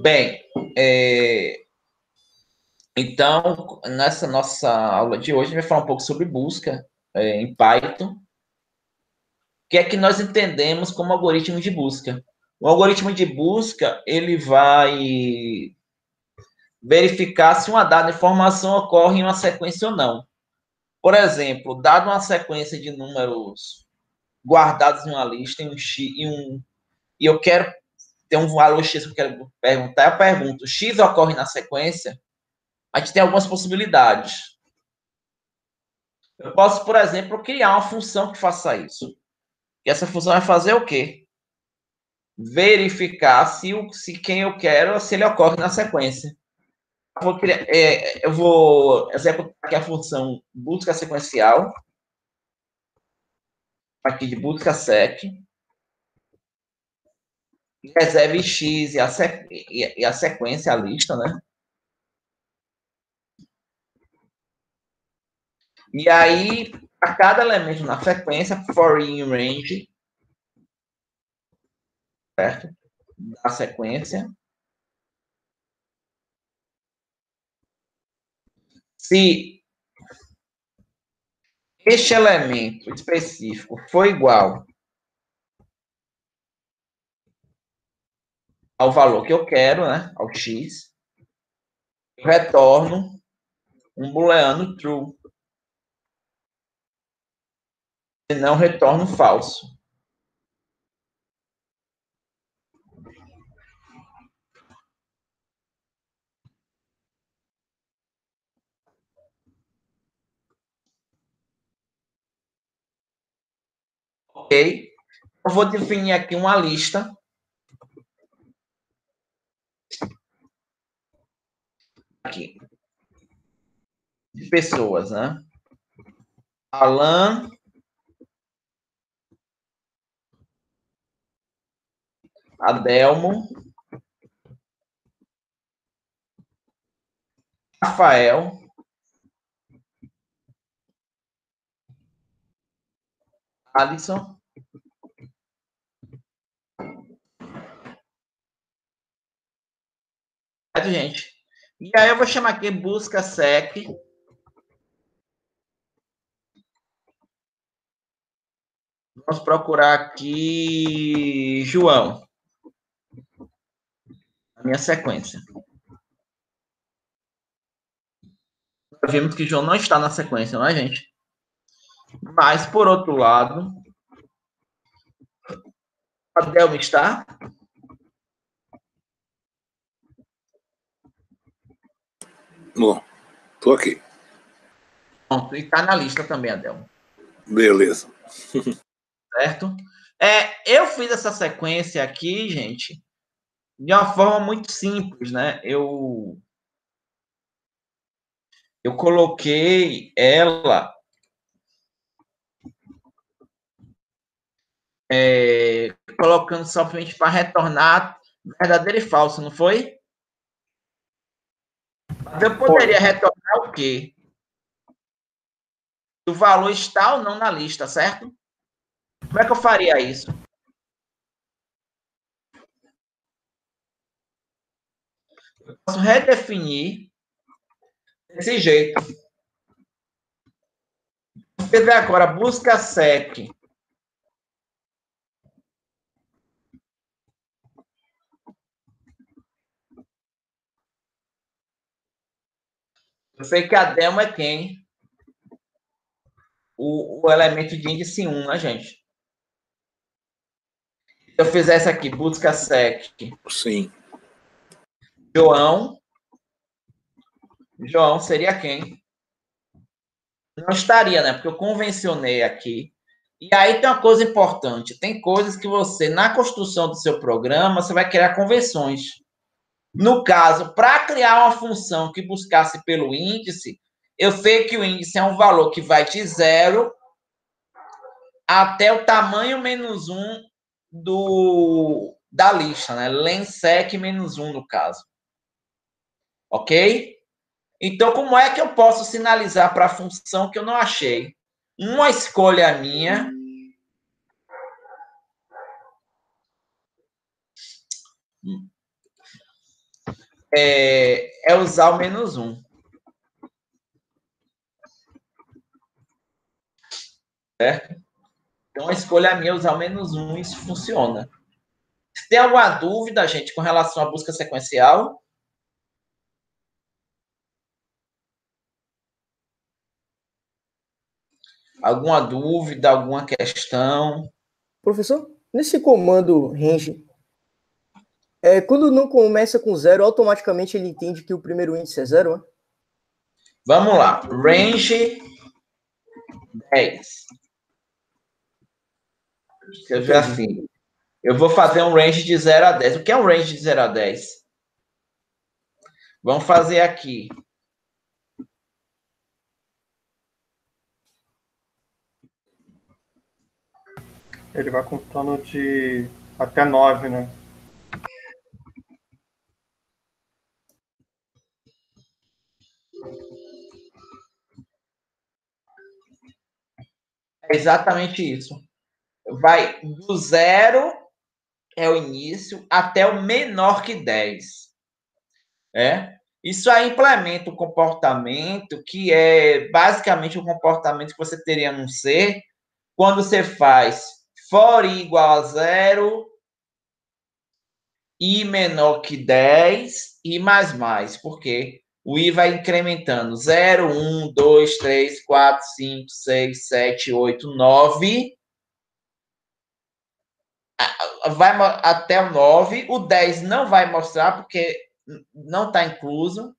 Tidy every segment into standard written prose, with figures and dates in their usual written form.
Bem, então, nessa nossa aula de hoje, a gente vai falar um pouco sobre busca em Python. O que é que nós entendemos como algoritmo de busca? O algoritmo de busca, ele vai verificar se uma dada informação ocorre em uma sequência ou não. Por exemplo, dado uma sequência de números guardados em uma lista e eu quero ter um valor X que eu quero perguntar, eu pergunto, X ocorre na sequência? A gente tem algumas possibilidades. Eu posso, por exemplo, criar uma função que faça isso. E essa função vai fazer o quê? Verificar se quem eu quero, se ele ocorre na sequência. Eu vou executar aqui a função busca sequencial, aqui de busca sec, reserve x e a sequência, a lista, né? E aí, a cada elemento na sequência, for in range, certo? Da sequência. Se este elemento específico for igual ao valor que eu quero, né? Ao x, eu retorno um booleano true. E não retorno falso. Ok? Eu vou definir aqui uma lista aqui de pessoas, né? Alan, Adelmo, Rafael, Alisson, certo, gente? E aí eu vou chamar aqui busca sec. Vamos procurar aqui João. A minha sequência. Nós vimos que João não está na sequência, não é, gente? Mas, por outro lado, Adelmo está? Bom, tô aqui. Pronto, e está na lista também, Adelmo. Beleza. Certo? Eu fiz essa sequência aqui, gente, de uma forma muito simples, né? Eu coloquei ela colocando somente para retornar verdadeiro e falso, não foi? Mas eu poderia retornar o quê? O valor está ou não na lista, certo? Como é que eu faria isso? Eu posso redefinir desse jeito. Você vê agora, busca sec. Eu sei que a demo é quem? O elemento de índice 1, né, gente? Se eu fizesse aqui, busca sec. Sim. João seria quem? Não estaria, né? Porque eu convencionei aqui. E aí tem uma coisa importante. Tem coisas que você, na construção do seu programa, você vai criar convenções. No caso, para criar uma função que buscasse pelo índice, eu sei que o índice é um valor que vai de 0 até o tamanho menos 1 da lista, né? Lensec menos 1, no caso. Ok? Então, como é que eu posso sinalizar para a função que eu não achei? Uma escolha minha é usar o -1. Certo? Então, a escolha minha é usar o -1 e isso funciona. Se tem alguma dúvida, gente, com relação à busca sequencial? Alguma dúvida, alguma questão? Professor, nesse comando range, quando não começa com 0, automaticamente ele entende que o primeiro índice é 0, né? Vamos lá. Range 10. Escrever assim. Eu vou fazer um range de 0 a 10. O que é um range de 0 a 10? Vamos fazer aqui. Ele vai contando de até 9, né? É exatamente isso. Vai do 0, é o início, até o menor que 10. Isso aí implementa um comportamento que é basicamente o comportamento que você teria num ser quando você faz for i igual a 0, i menor que 10 e mais. Por quê? O i vai incrementando 0, 1, 2, 3, 4, 5, 6, 7, 8, 9. Vai até o 9. O 10 não vai mostrar porque não está incluso.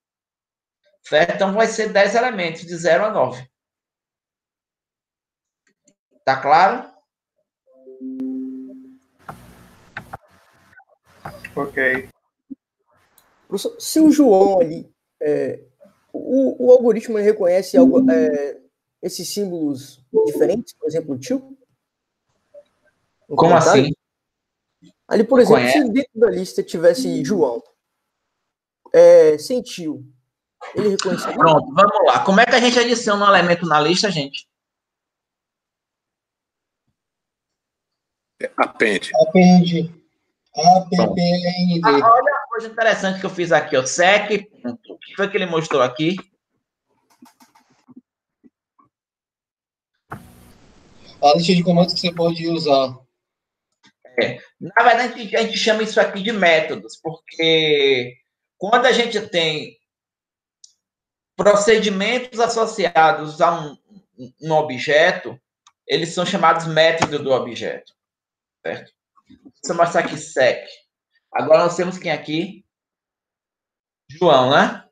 Certo? Então, vai ser 10 elementos, de 0 a 9. Tá claro? Ok. Professor, se o João ali, o algoritmo ele reconhece esses símbolos diferentes, por exemplo, o tio? Como assim? Ali, por exemplo, se dentro da lista tivesse João, sem tio, ele reconheceria? Pronto, vamos lá. Como é que a gente adiciona um elemento na lista, gente? Append. APPND. Olha a coisa interessante que eu fiz aqui, ó. Sec. O que foi que ele mostrou aqui? A lista de comandos que você pode usar. Na verdade, a gente chama isso aqui de métodos, porque quando a gente tem procedimentos associados a um objeto, eles são chamados métodos do objeto. Certo? Deixa eu mostrar aqui sec. Agora nós temos quem aqui? João, né?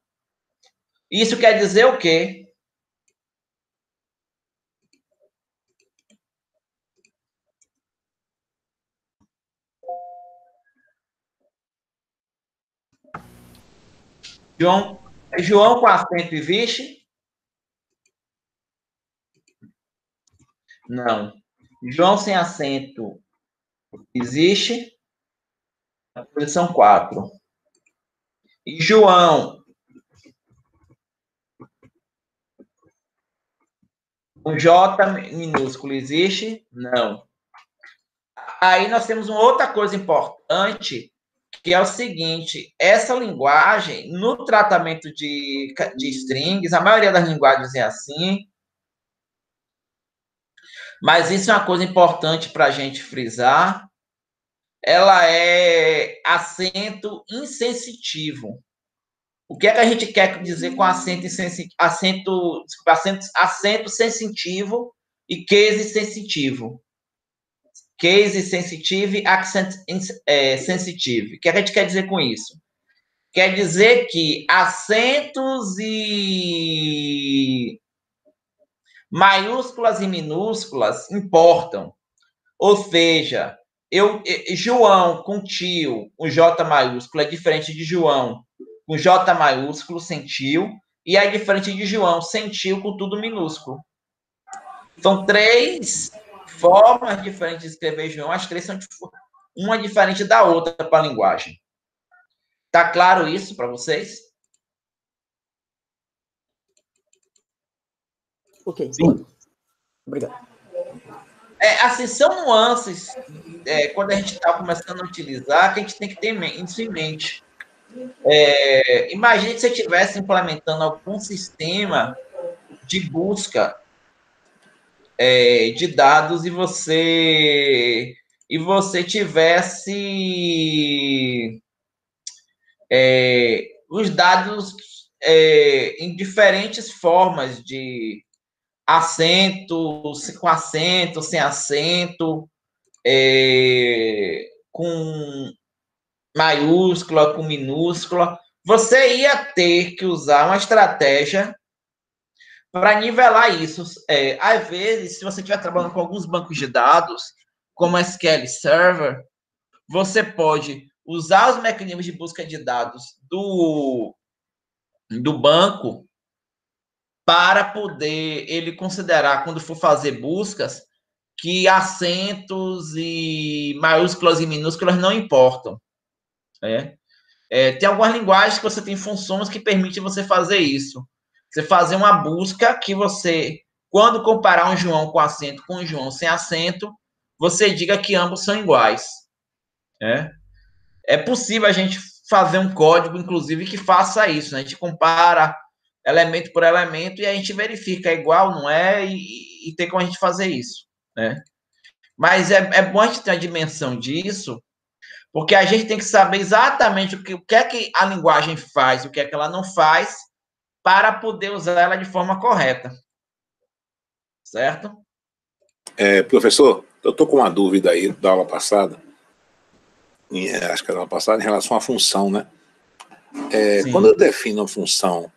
Isso quer dizer o quê? João com acento existe? Não. João sem acento existe? Na posição 4. E João com J minúsculo existe? Não. Aí nós temos uma outra coisa importante, que é o seguinte: essa linguagem, no tratamento de strings, a maioria das linguagens é assim, mas isso é uma coisa importante para a gente frisar, ela é acento insensitivo. O que é que a gente quer dizer com acento sensitivo e case sensitivo? Case sensitive, accent sensitive. O que a gente quer dizer com isso? Quer dizer que acentos e maiúsculas e minúsculas importam. Ou seja, João com tio, com J maiúsculo, é diferente de João com J maiúsculo, sem tio, e é diferente de João sem tio, com tudo minúsculo. São 3 formas diferentes de escrever João, as 3 são uma diferente da outra para a linguagem. Tá claro isso para vocês? Ok. Sim. Obrigado. Assim, são nuances, quando a gente está começando a utilizar, que a gente tem que ter isso em mente. Imagine se você estivesse implementando algum sistema de busca de dados e você tivesse os dados em diferentes formas de acento, com acento, sem acento, com maiúscula, com minúscula. Você ia ter que usar uma estratégia para nivelar isso. Às vezes, se você estiver trabalhando com alguns bancos de dados, como SQL Server, você pode usar os mecanismos de busca de dados do banco para poder ele considerar, quando for fazer buscas, que acentos e maiúsculas e minúsculas não importam. Tem algumas linguagens que você tem funções que permitem você fazer isso. Você fazer uma busca que você, quando comparar um João com acento com um João sem acento, você diga que ambos são iguais. É possível a gente fazer um código, inclusive, que faça isso. Né? A gente compara elemento por elemento e a gente verifica é igual, não é, e tem como a gente fazer isso. Né? Mas é bom a gente ter a dimensão disso, porque a gente tem que saber exatamente o que é que a linguagem faz, o que é que ela não faz, para poder usar ela de forma correta. Certo? Professor, eu estou com uma dúvida aí da aula passada, acho que era a aula passada, em relação à função, né? Quando eu defino uma função,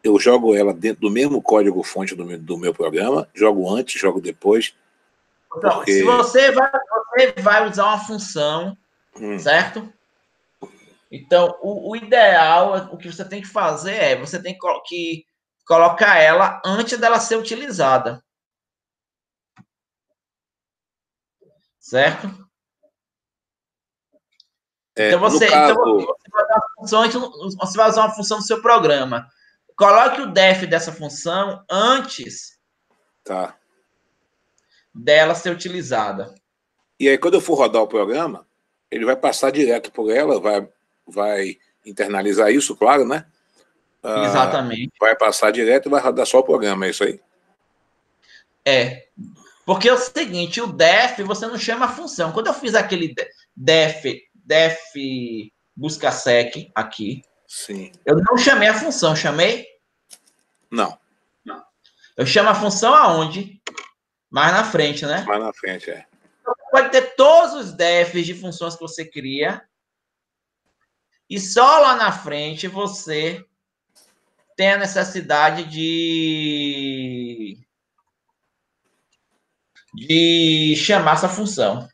eu jogo ela dentro do mesmo código-fonte do meu programa, jogo antes, jogo depois. Então, porque... se você vai usar uma função, certo? Então, o ideal, o que você tem que fazer você tem que colocar ela antes dela ser utilizada. Certo? Então, você vai usar uma função no seu programa. Coloque o def dessa função antes dela ser utilizada. E aí, quando eu for rodar o programa, ele vai passar direto por ela, vai internalizar isso, claro, né? Exatamente. Vai passar direto e vai rodar só o programa, é isso aí? Porque é o seguinte, o def, você não chama a função. Quando eu fiz aquele def busca sec aqui, sim, eu não chamei a função, chamei? Não. Eu chamo a função aonde? Mais na frente, né? Mais na frente, Então, pode ter todos os defs de funções que você cria e só lá na frente você tem a necessidade de chamar essa função.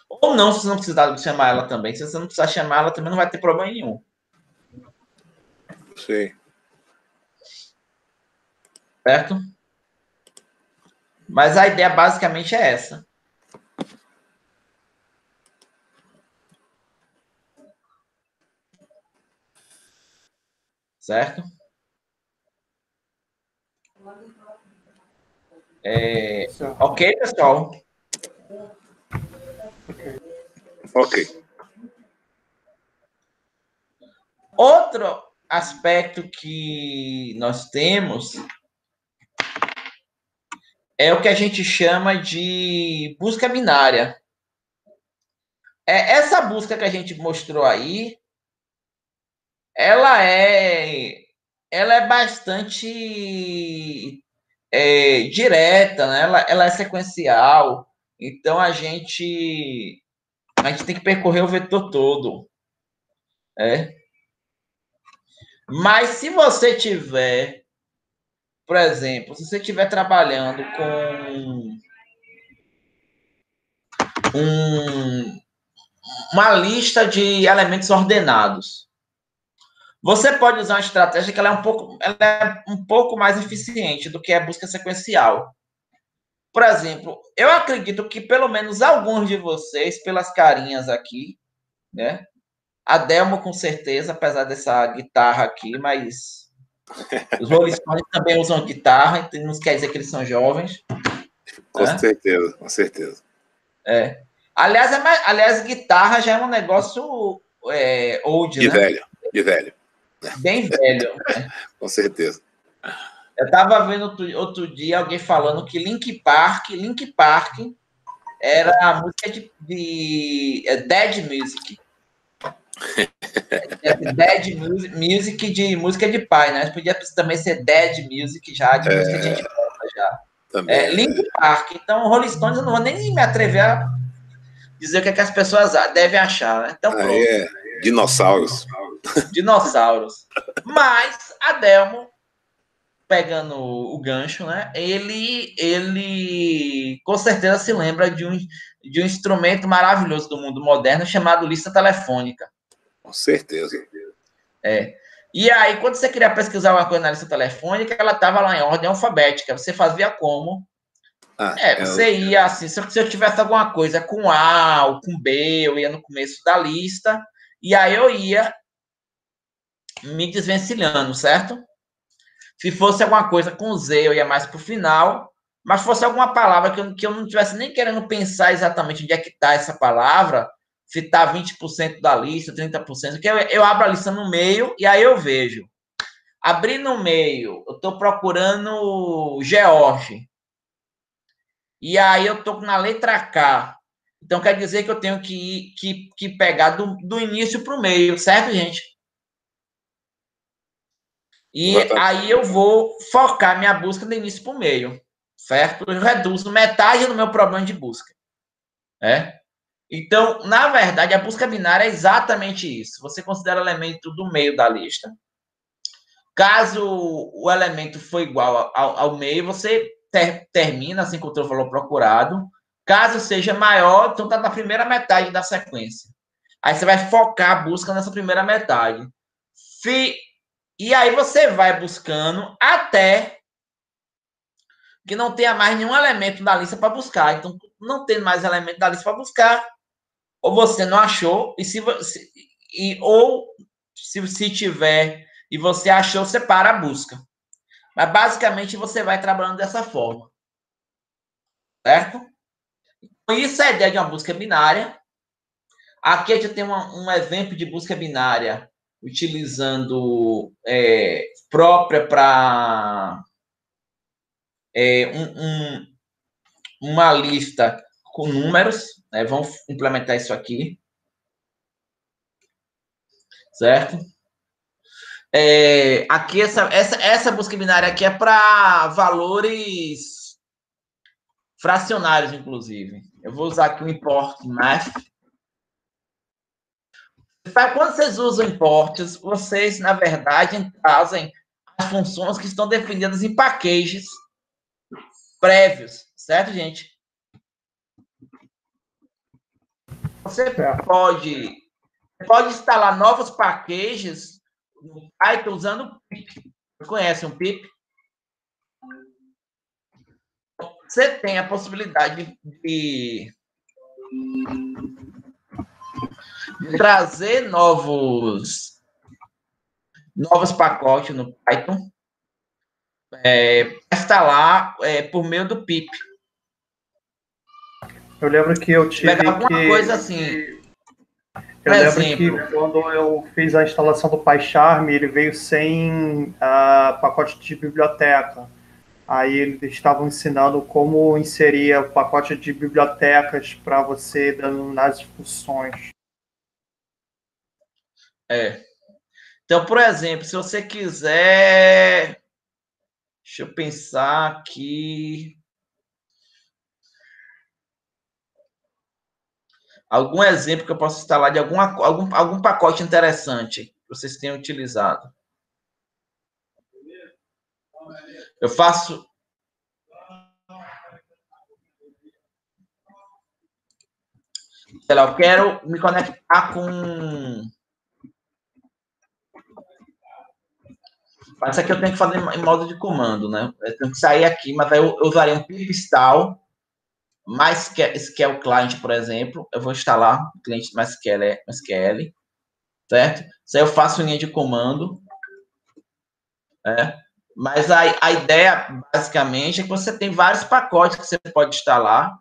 Ou não, se você não precisar chamar ela também. Se você não precisar chamar ela, também não vai ter problema nenhum. Sim. Certo? Mas a ideia basicamente é essa. Certo? Ok, pessoal? Ok. Outro aspecto que nós temos é o que a gente chama de busca binária. Essa busca que a gente mostrou aí, ela é bastante direta, né? Ela é sequencial. Então, a gente tem que percorrer o vetor todo. Mas se você tiver, por exemplo, se você estiver trabalhando com uma lista de elementos ordenados, você pode usar uma estratégia que ela é um pouco mais eficiente do que a busca sequencial. Por exemplo, eu acredito que pelo menos alguns de vocês, pelas carinhas aqui, né? A Delmo, com certeza, apesar dessa guitarra aqui, mas os Rolling Stones também usam guitarra, então não quer dizer que eles são jovens. Com certeza, com certeza. Aliás, guitarra já é um negócio old, De né? velho, de velho. Bem velho. Né? Com certeza. Eu estava vendo outro dia alguém falando que Linkin Park era a música de Dead Music. Dead Music de música de pai, né? Podia também ser Dead Music já, de música de gente morta já. Também. Linkin Park. Então, Rolling Stones eu não vou nem me atrever a dizer o que, é que as pessoas devem achar, né? Então, pronto. Dinossauros. Dinossauros. Mas, Adelmo, pegando o gancho, né? Ele com certeza se lembra de um instrumento maravilhoso do mundo moderno chamado lista telefônica. Com certeza. E aí, quando você queria pesquisar uma coisa na lista telefônica, ela estava lá em ordem alfabética. Você fazia como? Você ia assim, se eu tivesse alguma coisa com A ou com B, eu ia no começo da lista, e aí eu ia me desvencilhando, certo? Se fosse alguma coisa com Z, eu ia mais para o final, mas fosse alguma palavra que eu não estivesse nem querendo pensar exatamente onde é que está essa palavra, se está 20% da lista, 30%, que eu abro a lista no meio e aí eu vejo. Abri no meio, eu estou procurando George. E aí eu estou na letra K. Então quer dizer que eu tenho que pegar do início para o meio, certo, gente? E aí eu vou focar minha busca do início para o meio, certo? Eu reduzo metade do meu problema de busca. Então, na verdade, a busca binária é exatamente isso. Você considera o elemento do meio da lista. Caso o elemento for igual ao meio, você termina, assim, com o teu valor procurado. Caso seja maior, então está na primeira metade da sequência. Aí você vai focar a busca nessa primeira metade. E aí você vai buscando até que não tenha mais nenhum elemento da lista para buscar. Então, não tendo mais elemento da lista para buscar, ou você não achou, ou se tiver e você achou, você para a busca. Mas, basicamente, você vai trabalhando dessa forma. Certo? Então, isso é a ideia de uma busca binária. Aqui a gente tem um exemplo de busca binária utilizando própria para uma lista com números. Vamos implementar isso aqui. Certo? Aqui, essa busca binária aqui é para valores fracionários, inclusive. Eu vou usar aqui o import math. Quando vocês usam imports, vocês, na verdade, trazem as funções que estão definidas em packages prévios, certo, gente? Você pode instalar novos packages no Python usando o pip. Você conhece um pip? Você tem a possibilidade de trazer novos pacotes no Python, instalar por meio do pip. Eu lembro que eu tive alguma coisa assim. Eu lembro que quando eu fiz a instalação do PyCharm, ele veio sem pacote de biblioteca. Aí eles estavam ensinando como inserir o pacote de bibliotecas para você dando nas funções. Então, por exemplo, se você quiser... Deixa eu pensar aqui... Algum exemplo que eu possa instalar de algum pacote interessante que vocês tenham utilizado. Eu faço... Sei lá, eu quero me conectar com... Mas isso aqui eu tenho que fazer em modo de comando, né? Eu tenho que sair aqui, mas aí eu usaria um pip install MySQL Client, por exemplo. Eu vou instalar o cliente MySQL, certo? Isso aí eu faço linha de comando. Mas a ideia, basicamente, é que você tem vários pacotes que você pode instalar.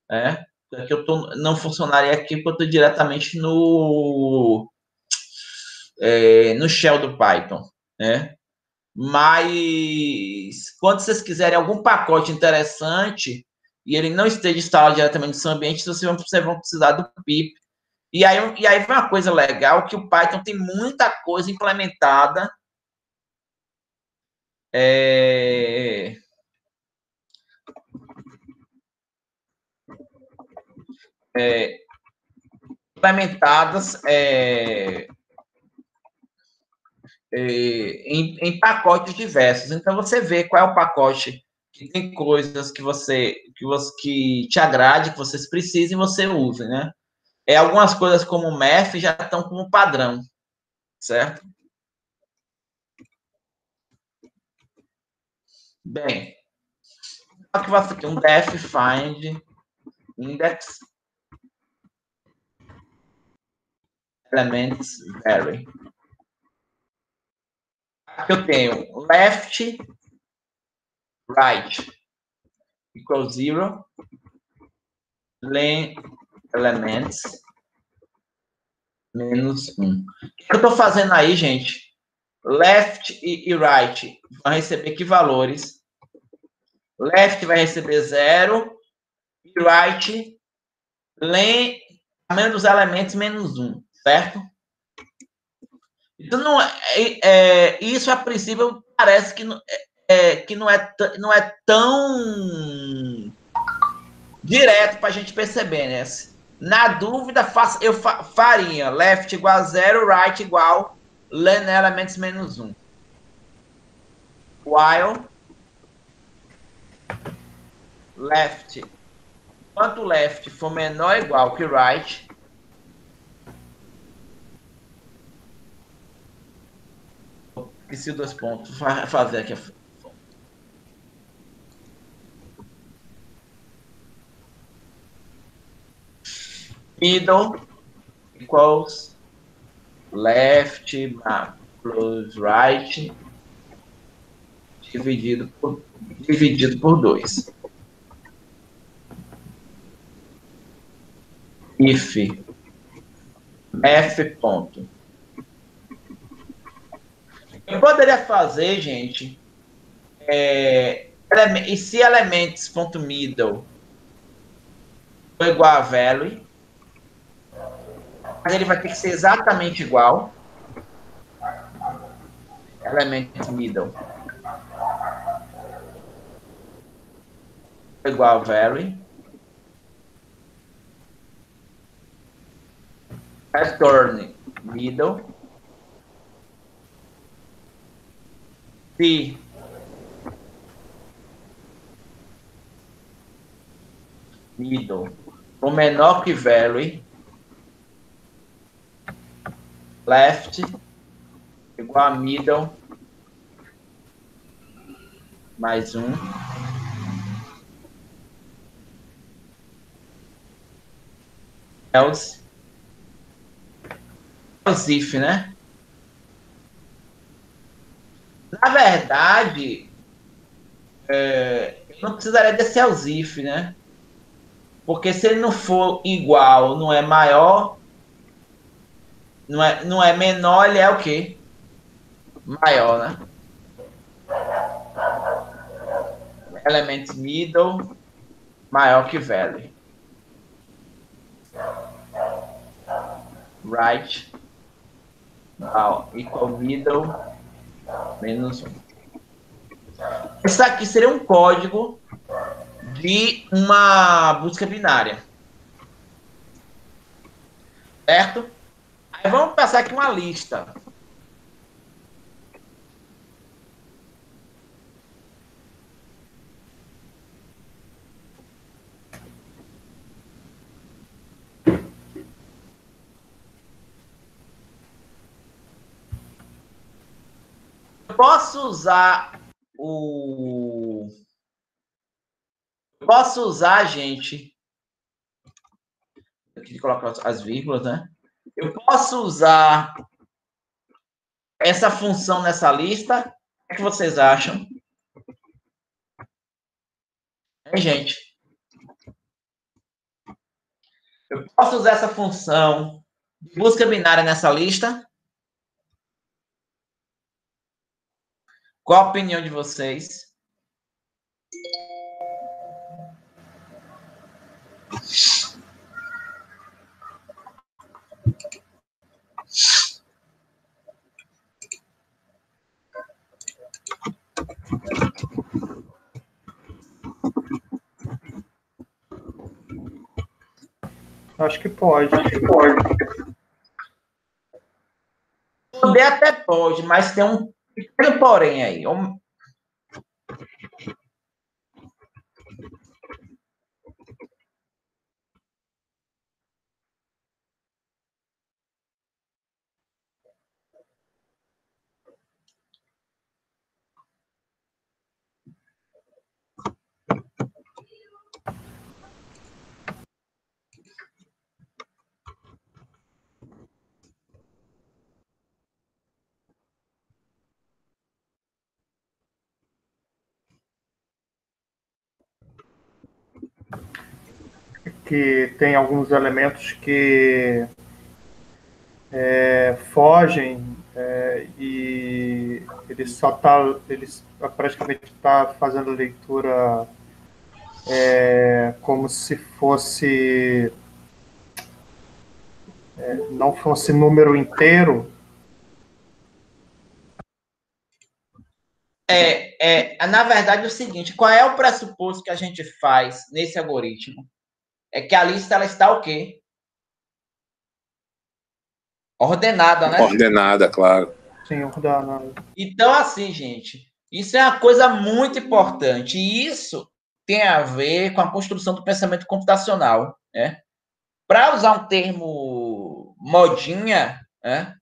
Que não funcionaria aqui, porque eu estou diretamente no no shell do Python, né? Mas quando vocês quiserem algum pacote interessante e ele não esteja instalado diretamente no seu ambiente, vocês vão precisar do pip. E aí vem uma coisa legal, que o Python tem muita coisa implementada em pacotes diversos. Então, você vê qual é o pacote que tem coisas que te agrade, que vocês precisem, você use, né? Algumas coisas como o Math já estão como padrão, certo? Bem, aqui vai ter um def find index elements vary. Aqui eu tenho left, right equals 0, len elements menos 1. O que eu estou fazendo aí, gente? Left e right vão receber que valores? Left vai receber 0 e right len menos elementos menos 1, certo? Então, isso a princípio parece que não é tão direto para a gente perceber, né? Na dúvida, eu faria left igual a 0, right igual len elements menos 1. While left, quanto left for menor ou igual que right, esqueci 2 pontos, vou fazer aqui a middle equals left plus right dividido por 2. If f ponto. Eu poderia fazer, gente, e se elements.middle for igual a value, mas ele vai ter que ser exatamente igual. Element middle igual a value. Return middle. Se middle for menor que value, left igual a middle mais 1. Else if, né? Na verdade, não precisaria desse else if, né? Porque se ele não for igual, não é maior, não é menor, ele é o quê? Maior, né? Element middle maior que value. Right equal middle menos 1. Isso aqui seria um código de uma busca binária. Certo? Aí vamos passar aqui uma lista. Posso usar, gente, aqui colocar as vírgulas, né? Eu posso usar essa função nessa lista? O que vocês acham? Hein, gente? Eu posso usar essa função de busca binária nessa lista? Qual a opinião de vocês? Acho que pode. Poder até pode, mas tem um pequeno porém aí. Que tem alguns elementos que fogem e ele praticamente está fazendo a leitura como se fosse não fosse número inteiro. Na verdade, é o seguinte, qual é o pressuposto que a gente faz nesse algoritmo? É que a lista ela está o quê? Ordenada, né? Ordenada, claro. Sim, ordenada. Então, assim, gente, isso é uma coisa muito importante. E isso tem a ver com a construção do pensamento computacional, né? Para usar um termo modinha, né?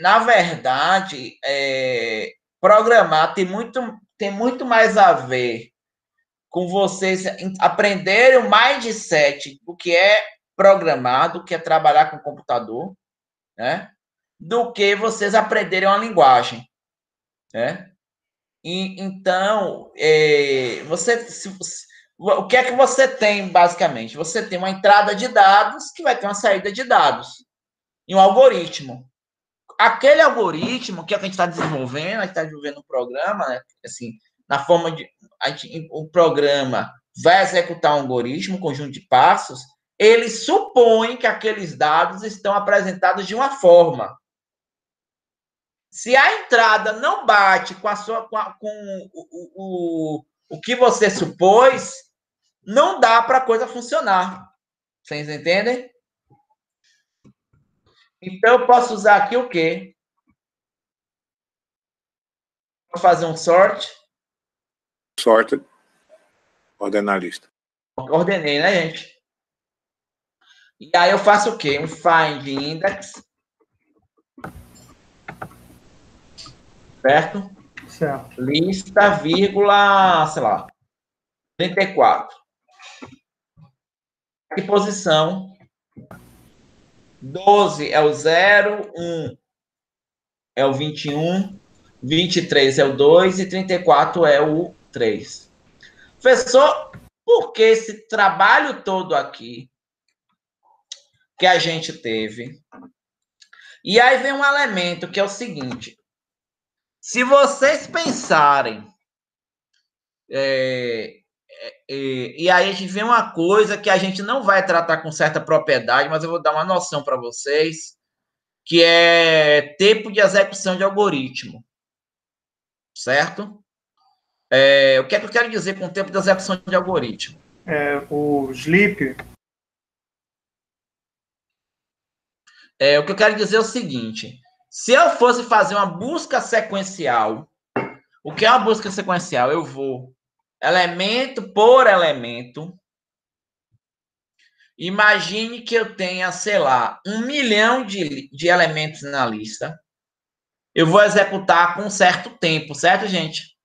Na verdade, programar tem muito mais a ver com vocês aprenderem o mindset do que é programar, do que é trabalhar com computador, né? Do que vocês aprenderem uma linguagem, né? Então, o que é que você tem, basicamente? Você tem uma entrada de dados que vai ter uma saída de dados e um algoritmo. Aquele algoritmo que a gente está desenvolvendo, a gente está desenvolvendo um programa, né? Assim, na forma de o programa vai executar um algoritmo, um conjunto de passos, ele supõe que aqueles dados estão apresentados de uma forma. Se a entrada não bate com o que você supôs, não dá para a coisa funcionar. Vocês entendem? Então, eu posso usar aqui o quê? Vou fazer um sort. Sorted. Ordenar a lista. Ordenei, né, gente? E aí eu faço o quê? Um find index. Certo? Certo. Lista, vírgula, sei lá, 34. Que posição? 12 é o 0, 1 é o 21, 23 é o 2 e 34 é o 3. Professor, por que esse trabalho todo aqui que a gente teve? E aí vem um elemento que é o seguinte. Se vocês pensarem... e aí a gente vê uma coisa que a gente não vai tratar com certa propriedade, mas eu vou dar uma noção para vocês, que é tempo de execução de algoritmo. Certo? O que é que eu quero dizer com o tempo de execução de algoritmo? O sleep. O que eu quero dizer é o seguinte: se eu fosse fazer uma busca sequencial, o que é uma busca sequencial? Eu vou elemento por elemento. Imagine que eu tenha, sei lá, 1 milhão de elementos na lista. Eu vou executar com um certo tempo, certo, gente?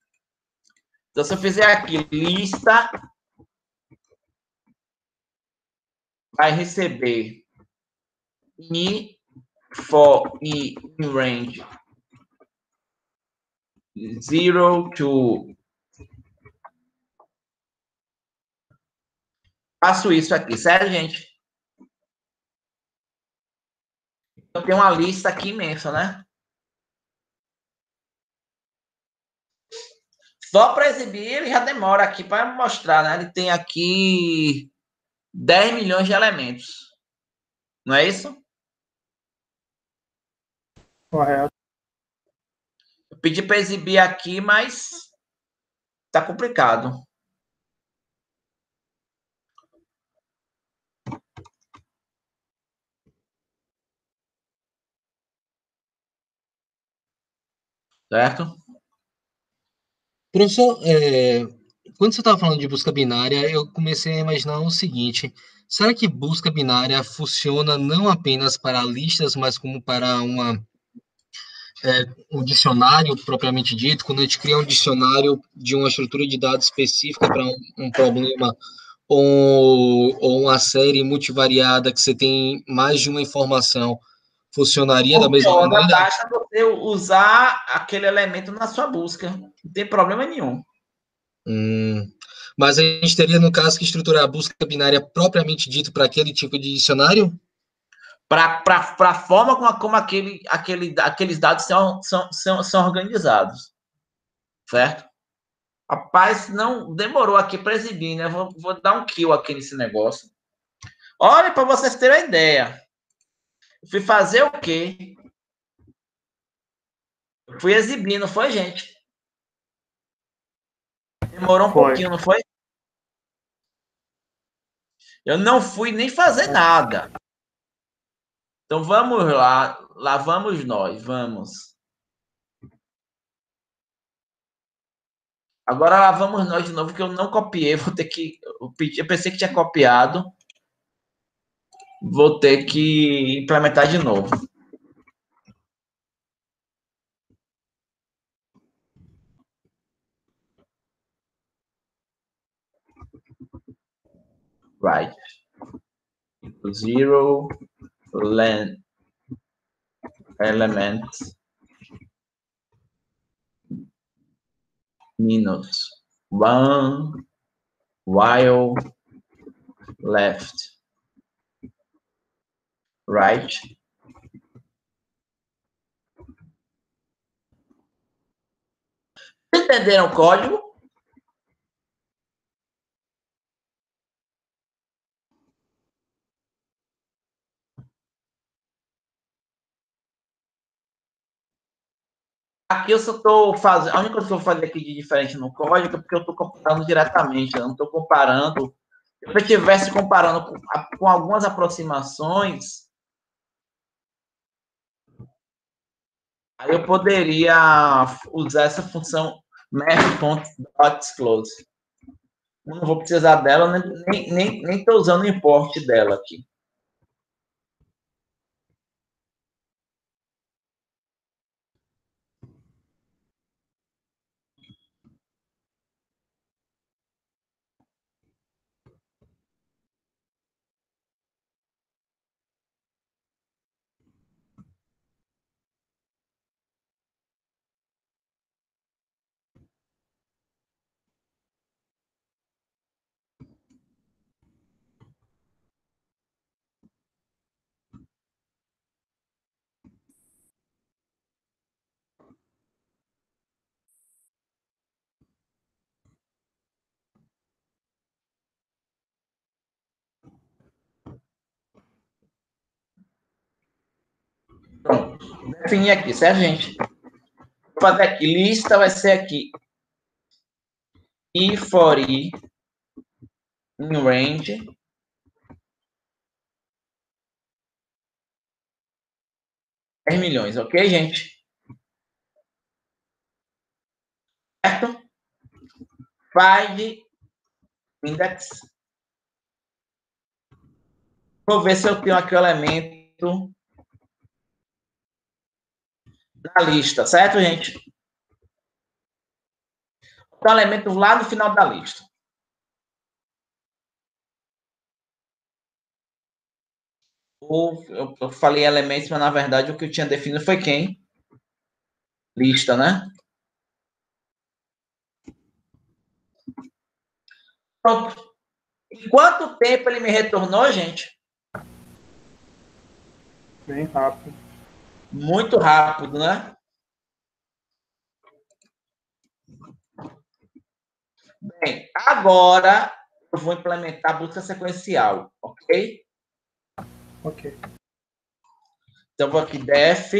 Então, se eu fizer aqui lista, vai receber i for i in range 0 to... Faço isso aqui, certo, gente? Eu tenho uma lista aqui imensa, né? Só para exibir, ele já demora aqui para mostrar, né? Ele tem aqui 10 milhões de elementos. Não é isso? Correto. Eu pedi para exibir aqui, mas tá complicado. Certo? Professor, quando você estava falando de busca binária, eu comecei a imaginar o seguinte: será que busca binária funciona não apenas para listas, mas como para um dicionário propriamente dito? Quando a gente cria um dicionário de uma estrutura de dados específica para um problema, ou uma série multivariada que você tem mais de uma informação, funcionaria da mesma Funciona, maneira? basta você usar aquele elemento na sua busca. Não tem problema nenhum. Mas a gente teria, no caso, que estruturar a busca binária propriamente dito para aquele tipo de dicionário? Para a forma como aqueles dados são organizados. Certo? Rapaz, não demorou aqui para exibir, né? Vou dar um kill aqui nesse negócio. Olha, para vocês terem uma ideia. Eu fui fazer o quê? Eu fui exibir, não foi, gente? Demorou um pouquinho, não foi? Eu não fui nem fazer nada. Então vamos lá. Lá vamos nós, vamos. Agora lá vamos nós de novo, que eu não copiei. Vou ter que. Eu pensei que tinha copiado. Vou ter que implementar de novo. Right. Zero elements minus one while left. Right. Entenderam o código? Aqui eu só estou fazendo. A única coisa que eu vou fazer aqui de diferente no código é porque eu estou comparando diretamente. Eu não estou comparando. Se eu estivesse comparando com algumas aproximações, aí eu poderia usar essa função math.disclose. Não vou precisar dela, nem estou usando o import dela aqui. Pronto. Definir aqui, certo, gente? Vou fazer aqui. Lista vai ser aqui. E for i in range. $10 milhões, ok, gente? Certo? Find index. Vou ver se eu tenho aqui o elemento na lista, certo, gente? O elemento lá no final da lista. Eu falei elementos, mas na verdade o que eu tinha definido foi quem? Lista, né? Pronto. Em quanto tempo ele me retornou, gente? Bem rápido. Muito rápido, né? Bem, agora eu vou implementar a busca sequencial, ok? Ok. Então, vou aqui def,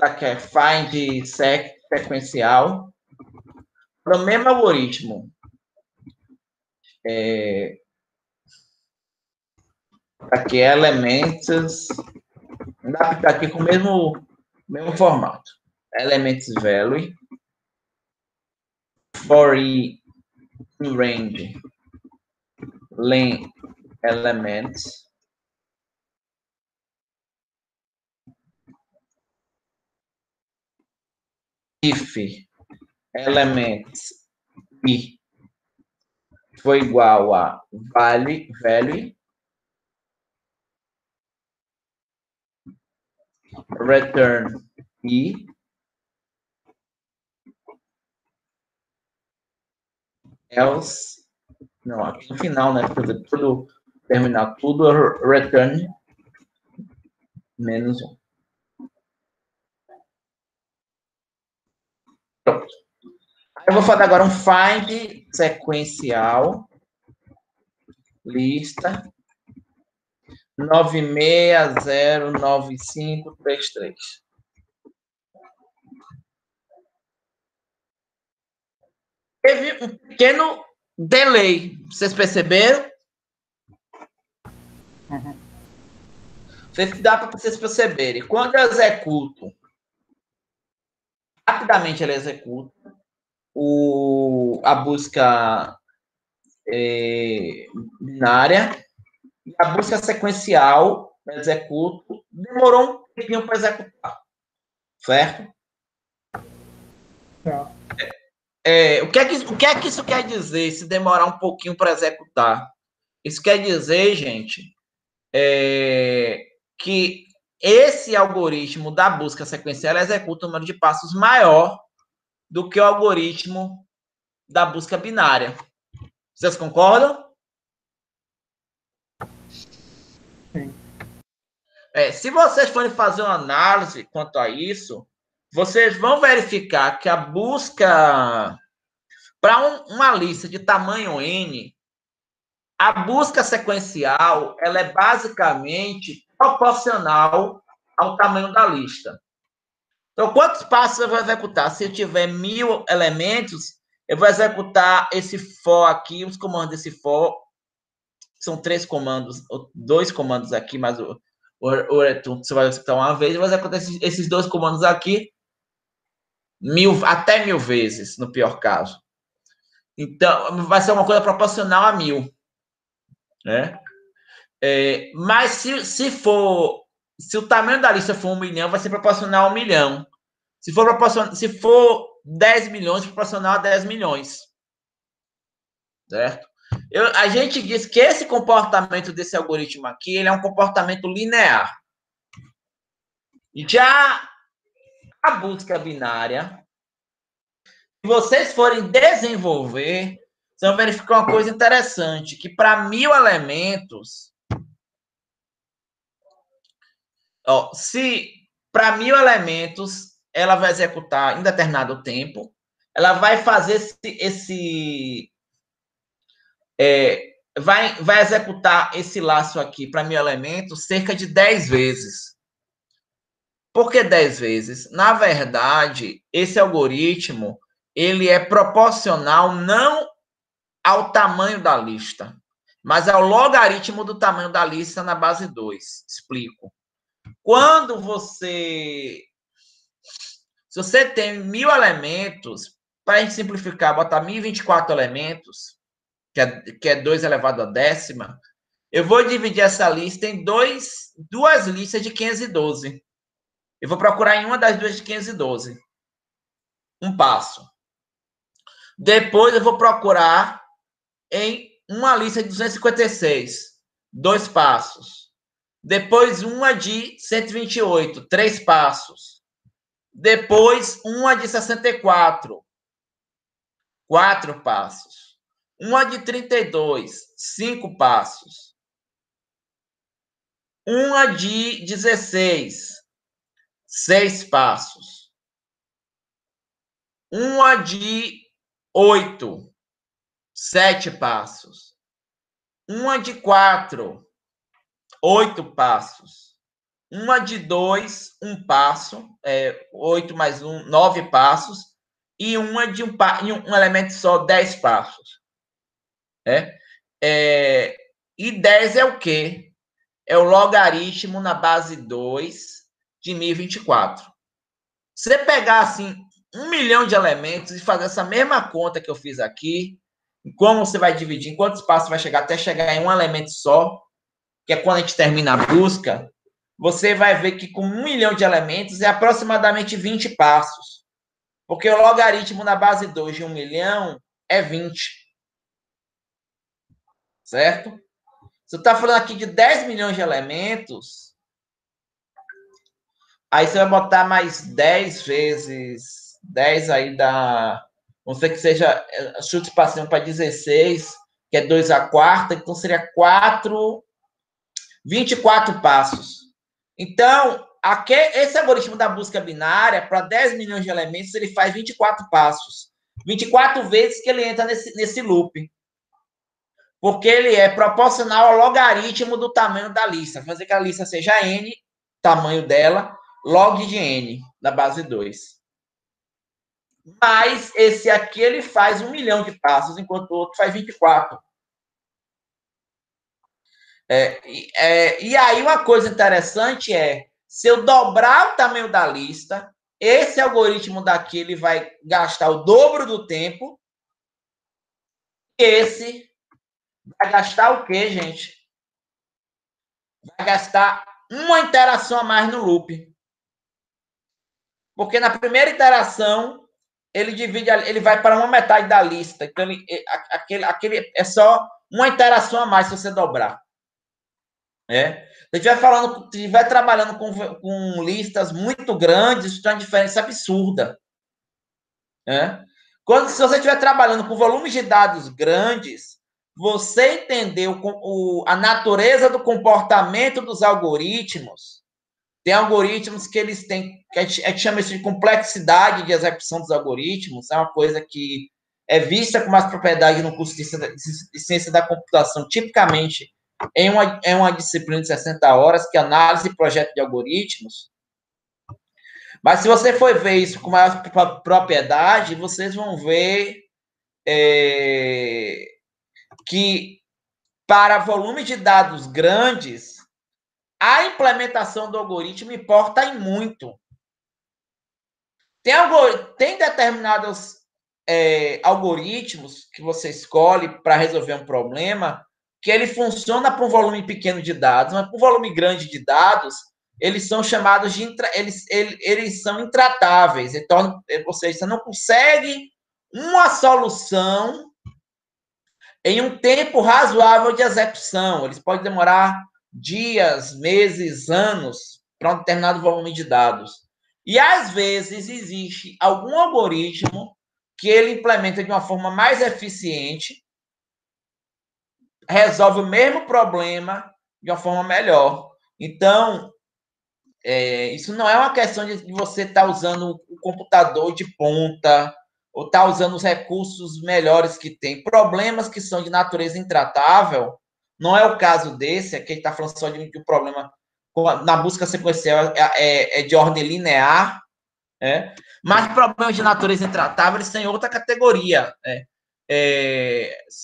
aqui é find sequencial, para o mesmo algoritmo. Aqui é elementos, dá para ficar aqui com o mesmo formato. Elements value, for in range, len elements, if elements i foi igual a value, return i, else, não, aqui no final, né, tudo terminar tudo, return menos 1. Pronto. Aí eu vou fazer agora um find sequencial, lista 9609533. Teve um pequeno delay, vocês perceberam? Uhum. Dá para vocês perceberem. Quando eu executo, rapidamente ele executa a busca binária, e a busca sequencial, eu executo, demorou um tempinho para executar, certo? O que é que isso quer dizer, se demorar um pouquinho para executar? Isso quer dizer, gente, que esse algoritmo da busca sequencial executa um número de passos maior do que o algoritmo da busca binária. Vocês concordam? Sim. Se vocês forem fazer uma análise quanto a isso, vocês vão verificar que a busca para uma lista de tamanho N, a busca sequencial ela é basicamente proporcional ao tamanho da lista. Então, quantos passos eu vou executar? Se eu tiver 1000 elementos, eu vou executar esse for aqui, os comandos desse for, são 3 comandos, 2 comandos aqui, mas o return você vai executar uma vez, eu vou executar esses 2 comandos aqui até 1000 vezes, no pior caso. Então, vai ser uma coisa proporcional a 1000. Né? Mas se o tamanho da lista for 1 milhão, vai ser proporcional a 1 milhão. Se for 10 milhões, proporcional a 10 milhões. Certo? A gente diz que esse comportamento desse algoritmo aqui, ele é um comportamento linear. Já a busca binária, se vocês forem desenvolver, vocês vão verificar uma coisa interessante, que para 1000 elementos, se para 1000 elementos ela vai executar em determinado tempo, ela vai fazer vai executar esse laço aqui para 1000 elementos cerca de 10 vezes. Por que 10 vezes? Na verdade, esse algoritmo ele é proporcional não ao tamanho da lista, mas ao logaritmo do tamanho da lista na base 2. Explico. Quando se você tem 1000 elementos, para a gente simplificar, botar 1024 elementos, que é 2 elevado a décima, eu vou dividir essa lista em duas listas de 512. Eu vou procurar em uma das duas de 512. Um passo. Depois eu vou procurar em uma lista de 256. 2 passos. Depois uma de 128. 3 passos. Depois uma de 64. 4 passos. Uma de 32. 5 passos. Uma de 16. 6 passos. uma de 8, 7 passos, uma de 4, 8 passos, uma de 2, 1 passo, 8 mais 1, 9 passos, e uma de um elemento só, 10 passos. E 10 é o quê? É o logaritmo na base 2 de 1024. Você pegar, assim, 1 milhão de elementos e fazer essa mesma conta que eu fiz aqui, como você vai dividir, em quantos passos vai chegar até chegar em um elemento só, que é quando a gente termina a busca, você vai ver que com 1 milhão de elementos é aproximadamente 20 passos. Porque o logaritmo na base 2 de 1 milhão é 20. Certo? Você está falando aqui de 10 milhões de elementos, aí você vai botar mais 10 vezes 10 aí dá, vamos dizer que seja, chute passinho para 16, que é 2 a quarta, então seria 24 passos. Então, esse algoritmo da busca binária, para 10 milhões de elementos, ele faz 24 passos. 24 vezes que ele entra nesse loop. Porque ele é proporcional ao logaritmo do tamanho da lista. Fazer que a lista seja n, tamanho dela, log de n, na base 2. Mas esse aqui, ele faz 1 milhão de passos, enquanto o outro faz 24. E aí, uma coisa interessante se eu dobrar o tamanho da lista, esse algoritmo daqui, ele vai gastar o dobro do tempo. Esse vai gastar o quê, gente? Vai gastar uma interação a mais no loop. Porque na primeira interação, ele vai para uma metade da lista. Então, aquele é só uma interação a mais se você dobrar. Se estiver trabalhando com listas muito grandes, isso tem uma diferença absurda. Se você estiver trabalhando com volumes de dados grandes, você entender a natureza do comportamento dos algoritmos. Tem algoritmos que eles têm, que a gente chama isso de complexidade de execução dos algoritmos, é uma coisa que é vista com mais propriedade no curso de ciência da computação, tipicamente em uma disciplina de 60 horas, que é análise e projeto de algoritmos. Mas se você for ver isso com maior propriedade, vocês vão ver que para volume de dados grandes, a implementação do algoritmo importa em muito. Tem determinados algoritmos que você escolhe para resolver um problema que ele funciona para um volume pequeno de dados, mas para um volume grande de dados, eles são chamados de eles são intratáveis. Então, você não consegue uma solução em um tempo razoável de execução. Eles podem demorar dias, meses, anos para um determinado volume de dados. E, às vezes, existe algum algoritmo que ele implementa de uma forma mais eficiente, resolve o mesmo problema de uma forma melhor. Então, isso não é uma questão de você estar usando o computador de ponta ou estar usando os recursos melhores que tem. Problemas que são de natureza intratável, não é o caso desse, aqui a gente está falando só de um problema na busca sequencial de ordem linear, mas problemas de natureza intratável, eles têm outra categoria.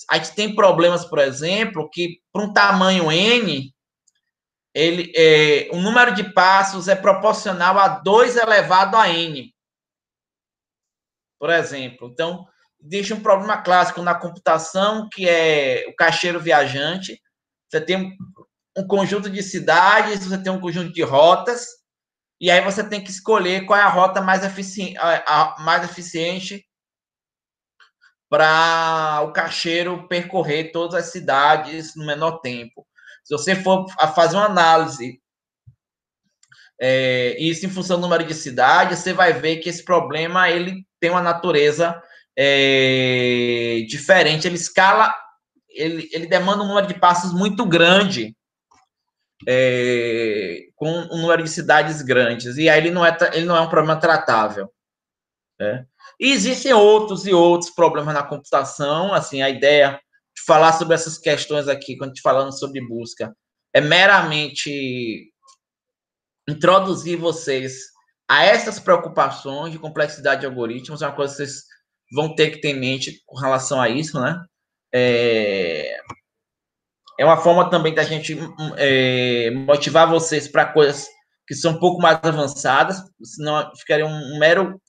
A gente tem problemas, por exemplo, que para um tamanho n, o número de passos é proporcional a 2 elevado a n. Por exemplo. Então, existe um problema clássico na computação, que é o caixeiro viajante. Você tem um conjunto de cidades, você tem um conjunto de rotas, e aí você tem que escolher qual é a rota mais eficiente para o caixeiro percorrer todas as cidades no menor tempo. Se você for fazer uma análise, isso em função do número de cidades, você vai ver que esse problema ele tem uma natureza diferente. Ele demanda um número de passos muito grande, com um número de cidades grandes. E aí ele não é um problema tratável. E existem outros e outros problemas na computação. Assim, a ideia de falar sobre essas questões aqui, quando a gente falando sobre busca, é meramente introduzir vocês a essas preocupações de complexidade de algoritmos. É uma coisa que vocês vão ter que ter em mente com relação a isso, né? É uma forma também da gente motivar vocês para coisas que são um pouco mais avançadas, senão ficaria um mero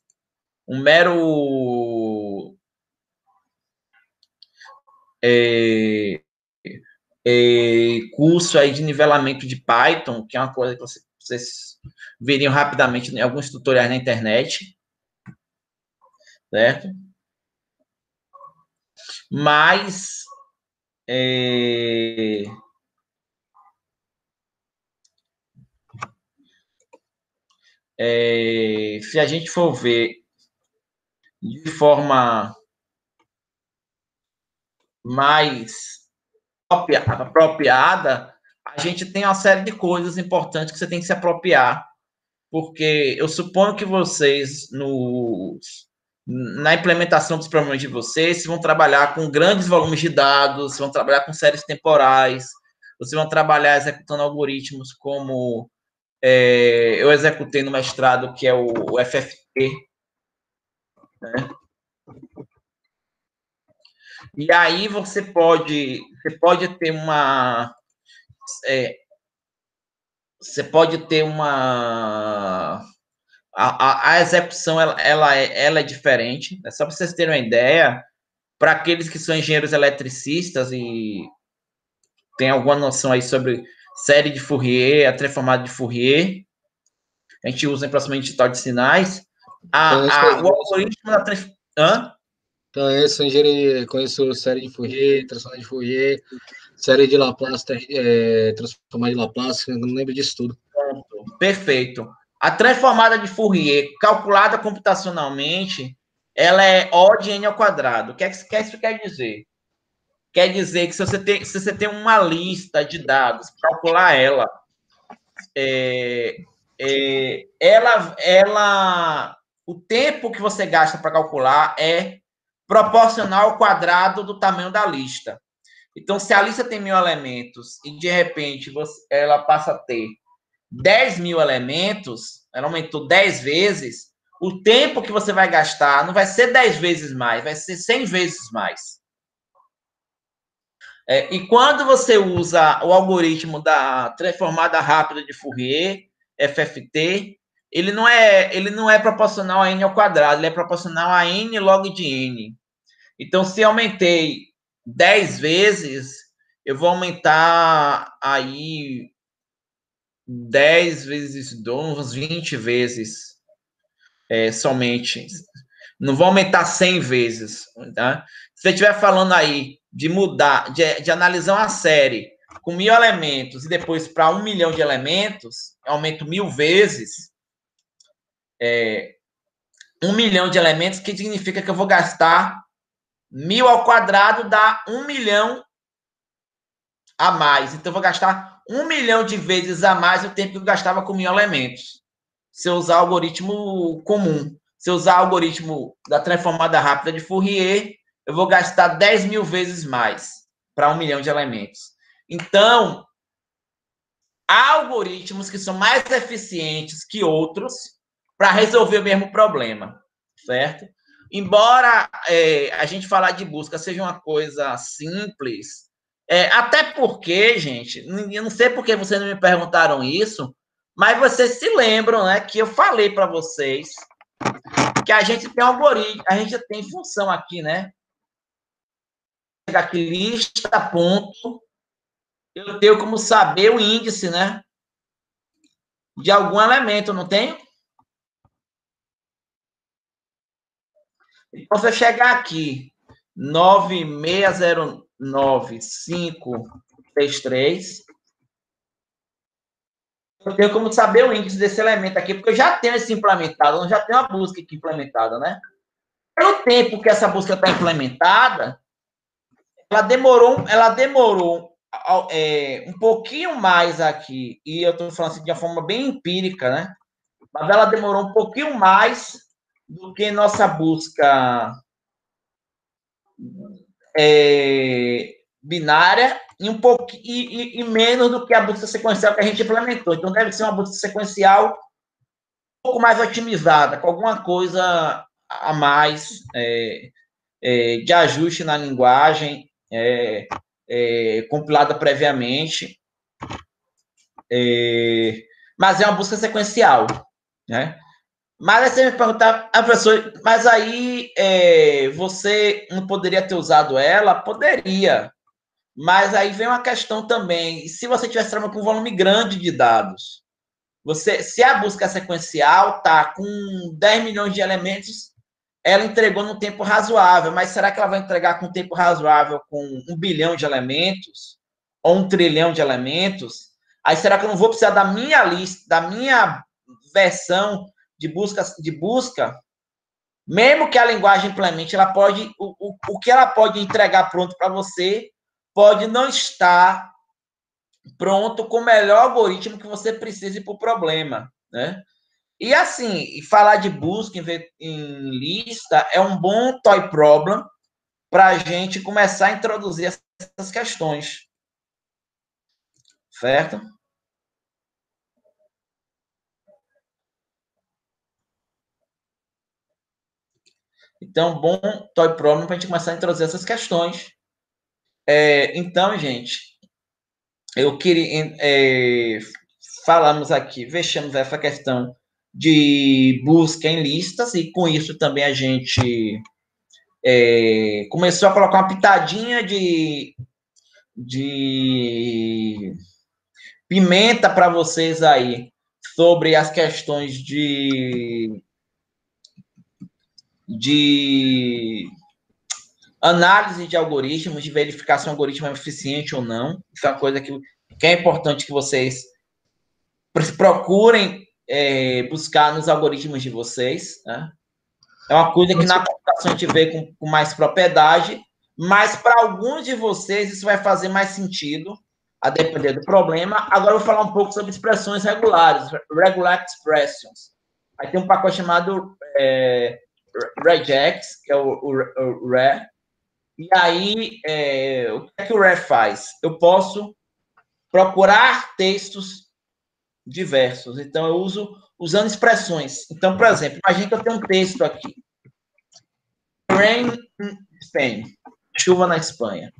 curso aí de nivelamento de Python, que é uma coisa que vocês veriam rapidamente em alguns tutoriais na internet, certo? Mas se a gente for ver de forma mais apropriada, a gente tem uma série de coisas importantes que você tem que se apropriar, porque eu suponho que vocês, na implementação dos problemas de vocês vão trabalhar com grandes volumes de dados, vão trabalhar com séries temporais, vocês vão trabalhar executando algoritmos como eu executei no mestrado, que é o FFT, né? E aí você pode ter uma a execução ela é diferente. Só para vocês terem uma ideia, para aqueles que são engenheiros eletricistas e tem alguma noção aí sobre série de Fourier, a transformada de Fourier, a gente usa em processamento digital de sinais. O algoritmo da transformada. Conheço engenharia, conheço série de Fourier, transformada de Fourier, série de Laplace, transformada de Laplace, eu não lembro disso tudo. Perfeito. A transformada de Fourier, calculada computacionalmente, ela é O de n ao quadrado. O que isso quer dizer? Quer dizer que se você tem uma lista de dados, calcular ela, o tempo que você gasta para calcular é proporcional ao quadrado do tamanho da lista. Então, se a lista tem 1000 elementos e, de repente, ela passa a ter 10.000 elementos, ela aumentou 10 vezes, o tempo que você vai gastar não vai ser 10 vezes mais, vai ser 100 vezes mais. E quando você usa o algoritmo da transformada rápida de Fourier, FFT, ele não é proporcional a n ao quadrado, ele é proporcional a n log de n. Então, se eu aumentei 10 vezes, eu vou aumentar aí 10 vezes 2, uns 20 vezes somente. Não vou aumentar 100 vezes. Tá? Se você estiver falando aí de mudar, de analisar uma série com 1000 elementos e depois para 1 milhão de elementos, eu aumento 1000 vezes. 1 milhão de elementos, que significa que eu vou gastar 1000 ao quadrado dá 1 milhão a mais. Então, eu vou gastar 1 milhão de vezes a mais o tempo que eu gastava com 1000 elementos. Se eu usar algoritmo comum. Se eu usar algoritmo da transformada rápida de Fourier, eu vou gastar 10.000 vezes mais para 1 milhão de elementos. Então, há algoritmos que são mais eficientes que outros para resolver o mesmo problema, certo? Embora a gente falar de busca seja uma coisa simples, até porque, gente, eu não sei por que vocês não me perguntaram isso, mas vocês se lembram, né, que eu falei para vocês que a gente tem algoritmo, a gente tem função aqui, né? Aqui lista ponto, eu tenho como saber o índice, né? De algum elemento, não tenho? Então, se eu chegar aqui, 9609533, eu tenho como saber o índice desse elemento aqui, porque eu já tenho esse implementado, eu já tenho a busca aqui implementada, né? Pelo tempo que essa busca está implementada, ela demorou um pouquinho mais aqui, e eu estou falando assim de uma forma bem empírica, né? Mas ela demorou um pouquinho mais do que nossa busca binária e um pouco e menos do que a busca sequencial que a gente implementou. Então, deve ser uma busca sequencial um pouco mais otimizada, com alguma coisa a mais de ajuste na linguagem, compilada previamente. Mas é uma busca sequencial, né? Mas aí você me perguntar, professor, mas aí você não poderia ter usado ela? Poderia. Mas aí vem uma questão também. Se você tivesse trabalhando com um volume grande de dados, se a busca é sequencial, tá com 10 milhões de elementos, ela entregou num tempo razoável, mas será que ela vai entregar com um tempo razoável com 1 bilhão de elementos? Ou 1 trilhão de elementos? Aí será que eu não vou precisar da minha lista, da minha versão de busca? Mesmo que a linguagem implemente, ela pode, o que ela pode entregar pronto para você pode não estar pronto com o melhor algoritmo que você precise para o problema, né? E assim, falar de busca em lista é um bom toy problem para a gente começar a introduzir essas questões, certo? Então, bom toy problem para a gente começar a introduzir essas questões. Então, gente, eu queria falamos aqui, fechamos essa questão de busca em listas, e com isso também a gente começou a colocar uma pitadinha de pimenta para vocês aí sobre as questões de análise de algoritmos, de verificar se um algoritmo é eficiente ou não. Isso é uma coisa que é importante que vocês procurem buscar nos algoritmos de vocês, né? É uma coisa que na computação a gente vê com mais propriedade, mas para alguns de vocês isso vai fazer mais sentido, a depender do problema. Agora eu vou falar um pouco sobre expressões regulares, regular expressions. Aí tem um pacote chamado regex, que é o re. E aí, o que é que o re faz? Eu posso procurar textos diversos. Então, eu uso usando expressões. Então, por exemplo, imagine que eu tenho um texto aqui. Rain in Spain. Chuva na Espanha.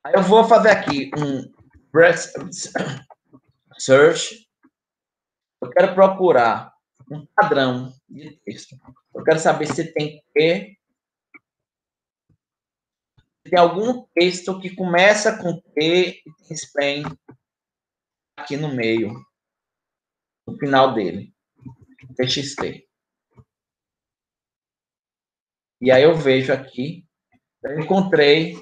Aí eu vou fazer aqui um search. Eu quero procurar um padrão de texto. Eu quero saber se tem algum texto que começa com T e tem Spain aqui no meio, no final dele. TXT. E aí eu vejo aqui, eu encontrei,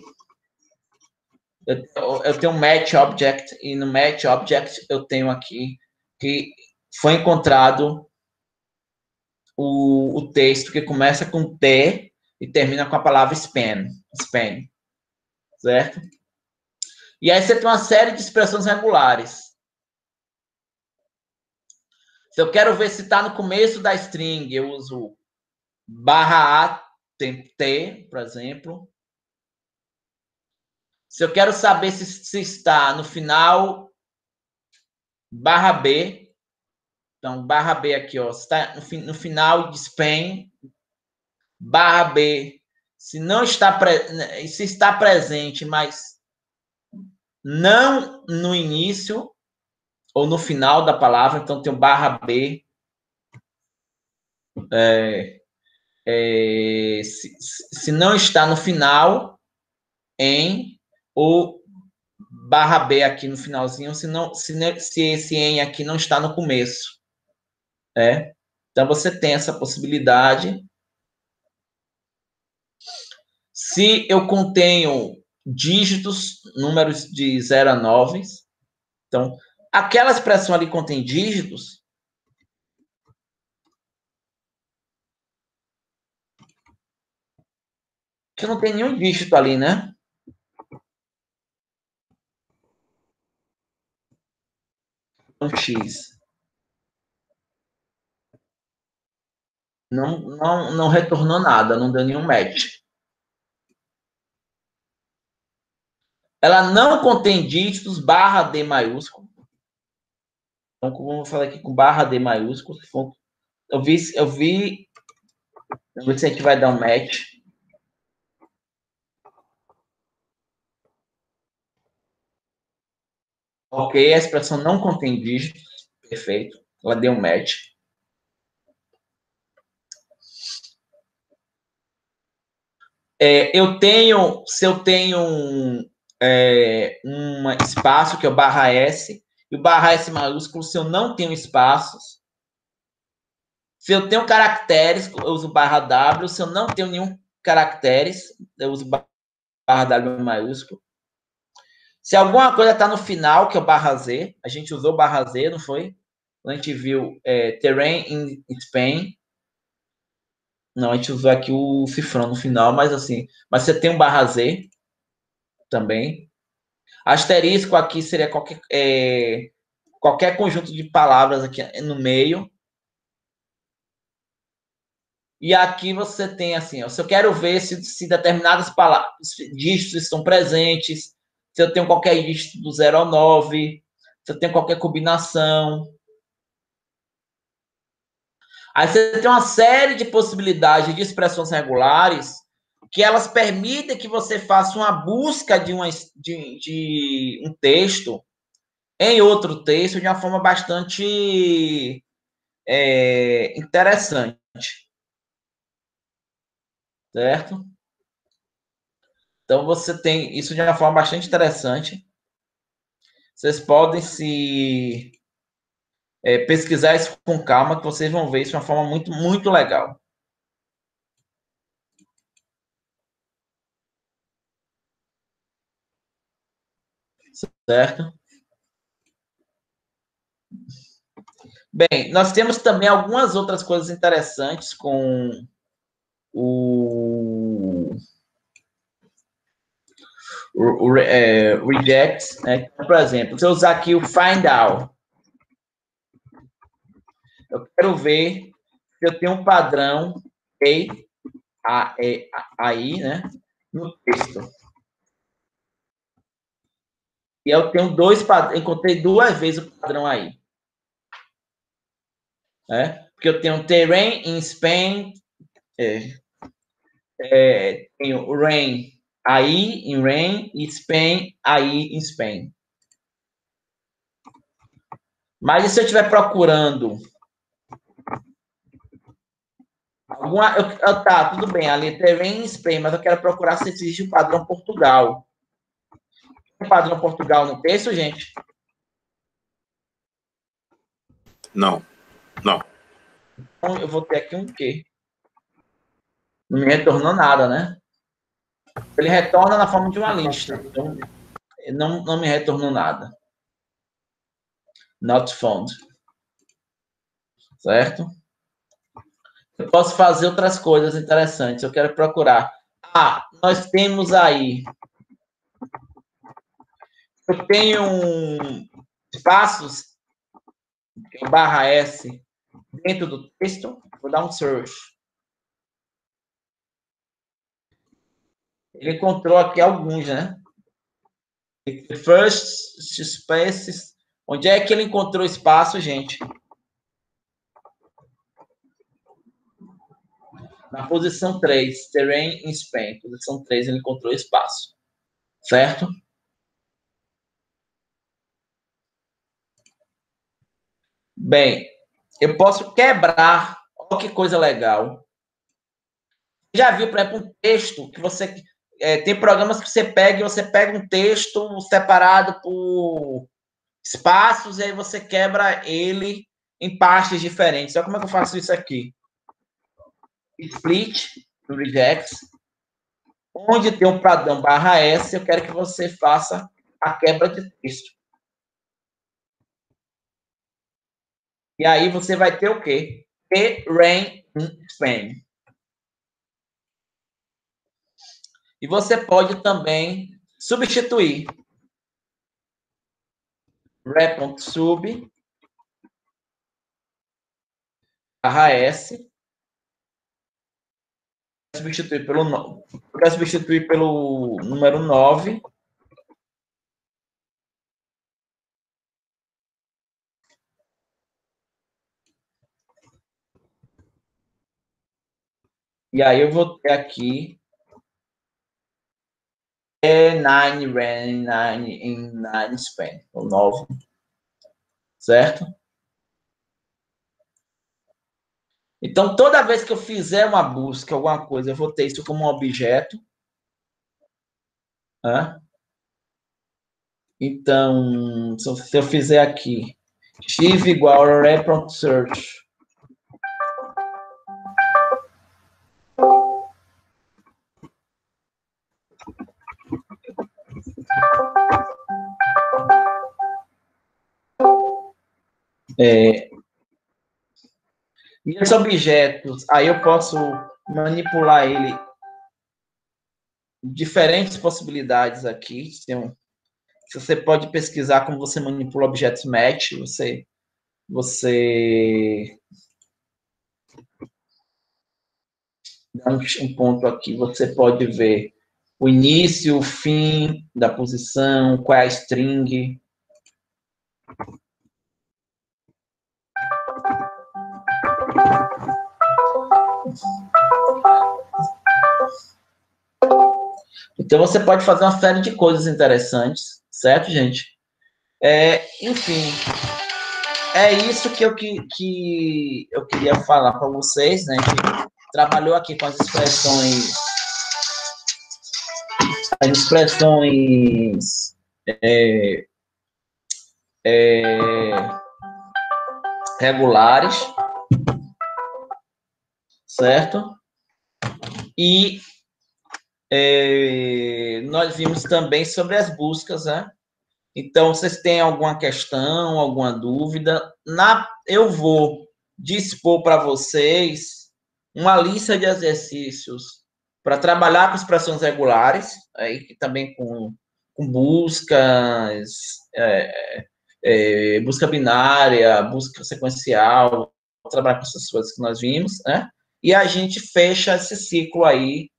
eu tenho um match object, e no match object eu tenho aqui que foi encontrado o texto que começa com T e termina com a palavra Spain, certo? E aí você tem uma série de expressões regulares. Se eu quero ver se está no começo da string, eu uso /A T, por exemplo. Se eu quero saber se está no final, /B. Então, /B aqui, ó, está no final de Spain, /B, se não está, se está presente, mas não no início ou no final da palavra, então tem o /B. Se não está no final, em, ou /B aqui no finalzinho, se esse em aqui não está no começo. Então, você tem essa possibilidade. Se eu contenho dígitos, números de 0 a 9, então, aquela expressão ali contém dígitos, que não tem nenhum dígito ali, né? X. Não retornou nada, não deu nenhum match. Ela não contém dígitos barra D maiúsculo. Então, como eu vou falar aqui com barra D maiúsculo, eu vi se a gente vai dar um match. Ok, a expressão não contém dígitos. Perfeito. Ela deu um match. Se eu tenho um espaço, que é o barra S, e o barra S maiúsculo, se eu não tenho espaços. Se eu tenho caracteres, eu uso barra W. Se eu não tenho nenhum caracteres, eu uso barra W maiúsculo. Se alguma coisa está no final, que é o barra Z, a gente usou barra Z, não foi? A gente viu terrain in Spain. Não, a gente usou aqui o cifrão no final, mas assim, mas você tem um barra Z também. Asterisco aqui seria qualquer conjunto de palavras aqui no meio. E aqui você tem assim, ó, se eu quero ver se determinadas palavras, dígitos estão presentes, se eu tenho qualquer dígito do 0 ao 9, se eu tenho qualquer combinação. Aí você tem uma série de possibilidades de expressões regulares que elas permitem que você faça uma busca de um texto em outro texto de uma forma bastante interessante. Certo? Então, você tem isso de uma forma bastante interessante. Vocês podem pesquisar isso com calma, que vocês vão ver isso de uma forma muito, muito legal. Certo? Bem, nós temos também algumas outras coisas interessantes com o reject, né? Por exemplo, se eu usar aqui o find out, eu quero ver se eu tenho um padrão aí, né, no texto. E eu tenho encontrei duas vezes o padrão aí. Porque eu tenho terrain in Spain, tenho rain aí em rain e Spain aí em Spain. Mas e se eu estiver procurando tá, tudo bem, ali terrain in Spain, mas eu quero procurar se existe o padrão Portugal. Tem o padrão Portugal no texto, gente? Não. Então, eu vou ter aqui um quê? Não me retornou nada, né? Ele retorna na forma de uma lista. Então, não me retornou nada. Not found. Certo? Eu posso fazer outras coisas interessantes. Eu quero procurar. Nós temos aí. Eu tenho espaços, barra S, dentro do texto. Vou dar um search. Ele encontrou aqui alguns, né? First spaces. Onde é que ele encontrou espaço, gente? Na posição 3, terrain in Spain. Posição 3, ele encontrou espaço. Certo? Bem, eu posso quebrar. Olha que coisa legal. Já viu, por exemplo, um texto que você... tem programas que você pega um texto separado por espaços e aí você quebra ele em partes diferentes. Olha como é que eu faço isso aqui. Split, no regex, onde tem um padrão barra S, eu quero que você faça a quebra de texto. E aí você vai ter o quê? Rain in Spain. E você pode também substituir. Rep.sub /s. Substituir pelo número 9. E aí eu vou ter aqui 9 ran in 9 span, ou 9. Certo? Então, toda vez que eu fizer uma busca, alguma coisa, eu vou ter isso como um objeto. Então, se eu fizer aqui, Chief igual a reprompt search. E esses objetos, aí eu posso manipular ele diferentes possibilidades aqui. Você pode pesquisar como você manipula objetos match, você dá um ponto aqui, você pode ver o início, o fim da posição, qual é a string. Então, você pode fazer uma série de coisas interessantes, certo, gente? Enfim, é isso que eu queria falar para vocês, né? A gente trabalhou aqui com as expressões regulares, certo? E nós vimos também sobre as buscas, né? Então, vocês têm alguma questão, alguma dúvida? Eu vou dispor para vocês uma lista de exercícios para trabalhar com expressões regulares, aí também com buscas, busca binária, busca sequencial, trabalhar com essas coisas que nós vimos, né? E a gente fecha esse ciclo aí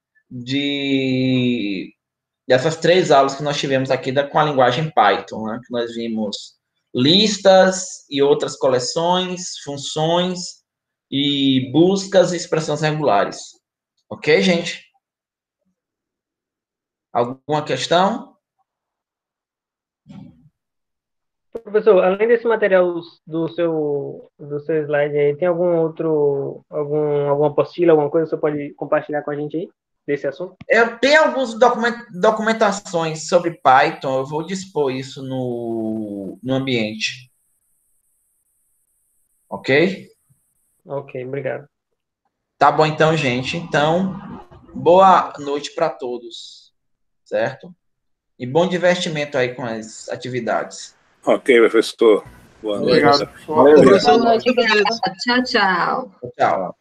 dessas 3 aulas que nós tivemos aqui com a linguagem Python, né? Que nós vimos listas e outras coleções, funções e buscas e expressões regulares. Ok, gente? Alguma questão? Professor, além desse material do seu slide aí, tem alguma apostila, alguma coisa que você pode compartilhar com a gente aí, desse assunto? Eu tenho algumas documentações sobre Python, eu vou dispor isso no ambiente. Ok? Ok, obrigado. Tá bom então, gente. Então, boa noite para todos, certo? E bom divertimento aí com as atividades. Ok, professor. Boa noite. Obrigado, Boa professor. noite. Tchau, tchau. Tchau.